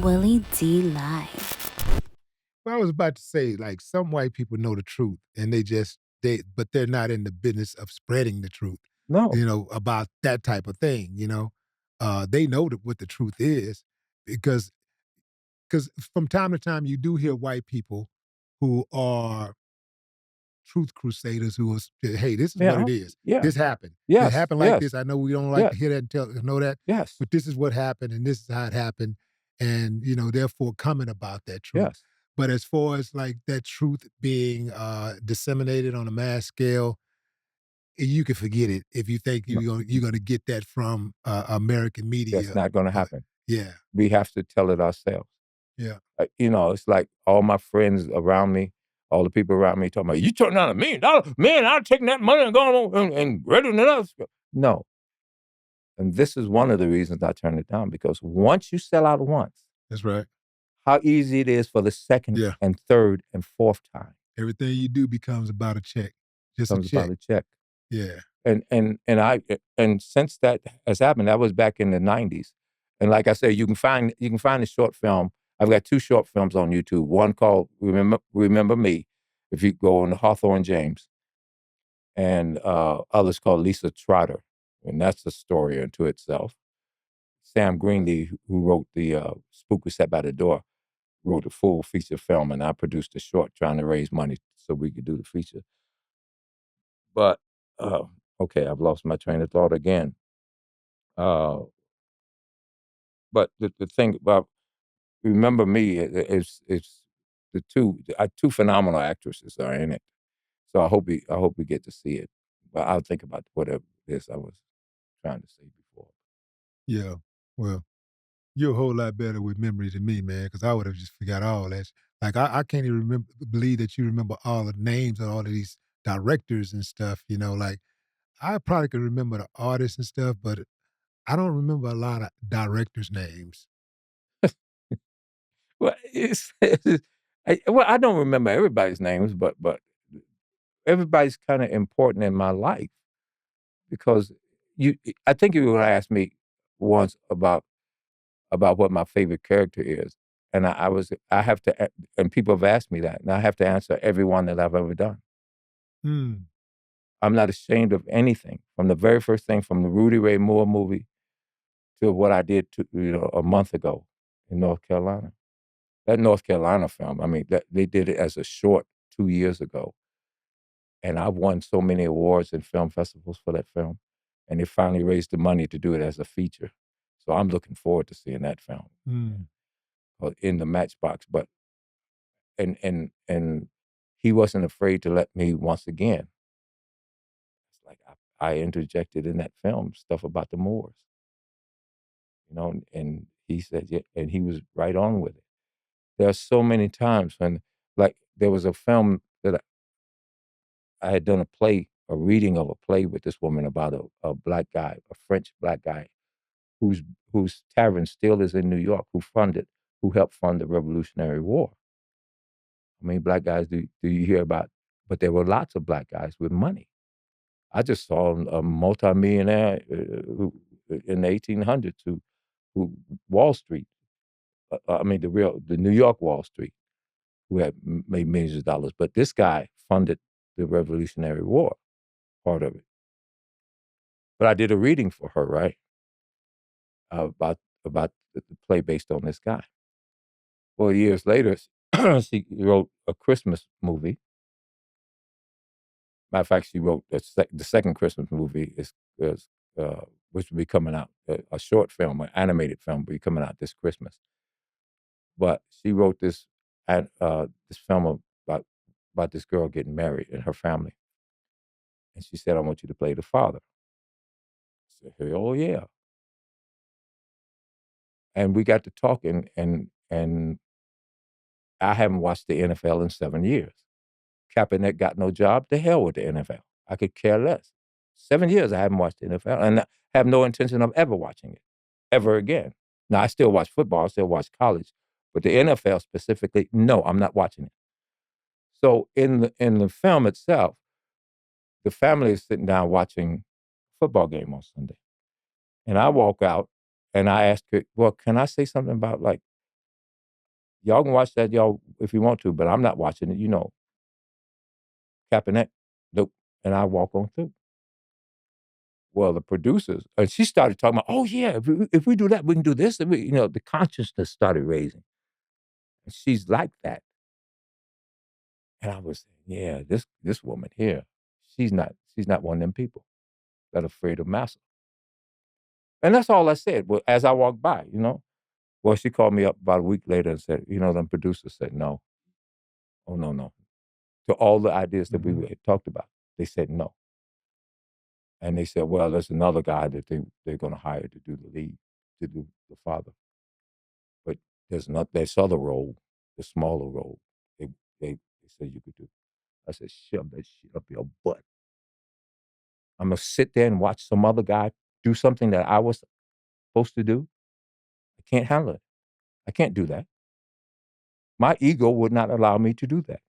Willie D. Live. Well, I was about to say, like, some white people know the truth, and but they're not in the business of spreading the truth, No. about that type of thing. They know what the truth is because from time to time you do hear white people who are truth crusaders who will say, "Hey, this is what Yeah. it is. Yeah. This happened. It Yes. happened like Yes. this. I know we don't like to Yes. hear that and know that, Yes. but this is what happened, and this is how it happened, and therefore coming about that truth." Yes. But as far as like that truth being disseminated on a mass scale, you can forget it if you think No, you're gonna get that from American that's media. not gonna happen. Yeah, We have to tell it ourselves. yeah, It's like all my friends around me, all the people around me talking about, "You turning down $1 million? Man, I'd taken that money and gone on and greater than us." No. And this is one of the reasons I turned it down, because once you sell out once, that's right. how easy it is for the second Yeah, and third and fourth time everything you do becomes about a check, just a comes about check. a check. Yeah, And since that has happened, that was back in the 90s. And like I said, you can find the short film. I've got 2 short films on YouTube. One called Remember Me, if you go on Hawthorne James, and others called Lisa Trotter, and that's a story unto itself. Sam Greenlee, who wrote the Spook Who Sat by the Door, wrote a full feature film, and I produced a short trying to raise money so we could do the feature. But uh, okay, I've lost my train of thought again. Uh, but the thing about Remember Me is the two phenomenal actresses are in it. So I hope we get to see it. But I'll think about whatever it is I was trying to say before. yeah. Well, you're a whole lot better with memory than me, man, because I would have just forgot all that. Like I can't even believe that you remember all the names of all of these directors and stuff. Like I probably could remember the artists and stuff, but I don't remember a lot of directors' names. Well, I don't remember everybody's names, but everybody's kind of important in my life, because you. I think you were going to ask me once about what my favorite character is, and I have to, and people have asked me that, and I have to answer every one that I've ever done. Hmm. I'm not ashamed of anything, from the very first thing, from the Rudy Ray Moore movie to what I did a month ago in North Carolina. That North Carolina film, I mean, that they did it as a short 2 years ago, and I've won so many awards and film festivals for that film, and they finally raised the money to do it as a feature. So I'm looking forward to seeing that film, Hmm. in the Matchbox. But and he wasn't afraid to let me once again. It's like I interjected in that film stuff about the Moors, and he said, yeah, and he was right on with it. There are so many times when, like, there was a film that I had done a reading of a play with this woman about a black guy, a French black guy, whose tavern still is in New York, who helped fund the Revolutionary War. I mean, black guys do you hear about? But there were lots of black guys with money. I just saw a multimillionaire in the 1800s who Wall Street. I mean, the New York Wall Street, who had made millions of dollars. But this guy funded the Revolutionary War, part of it. But I did a reading for her, right, about the play based on this guy. Well, years later, she wrote a Christmas movie. Matter of fact, she wrote the second Christmas movie which will be coming out, a short film, an animated film, will be coming out this Christmas. But she wrote this film about this girl getting married and her family, and she said, "I want you to play the father." I said, "Hey, oh yeah," and we got to talking, and I haven't watched the NFL in 7 years. Kaepernick got no job. The hell with the NFL. I could care less. 7 years I haven't watched the NFL, and I have no intention of ever watching it, ever again. Now, I still watch football. I still watch college. But the NFL specifically, no, I'm not watching it. So in the film itself, the family is sitting down watching a football game on Sunday. And I walk out and I ask her, well, can I say something about, like, Y'all can watch that, y'all, if you want to, but I'm not watching it. You know, Kaepernick, nope. And I walk on through. Well, the producers, and she started talking about, oh yeah, if we do that, we can do this. And you know, the consciousness started raising. And she's like that. And I was saying, yeah, this woman here, she's not one of them people that are afraid of massa. And that's all I said. Well, as I walked by, you know. Well, she called me up about a week later and said, you know, them producers said no. Oh no, no. To all the ideas that we had talked about, they said no. And they said, well, there's another guy that they're going to hire to do the lead, to do the father. But there's not this other role, the smaller role. They they said you could do. I said, shove that shit up your butt. I'm gonna sit there and watch some other guy do something that I was supposed to do. I can't handle it. I can't do that. My ego would not allow me to do that.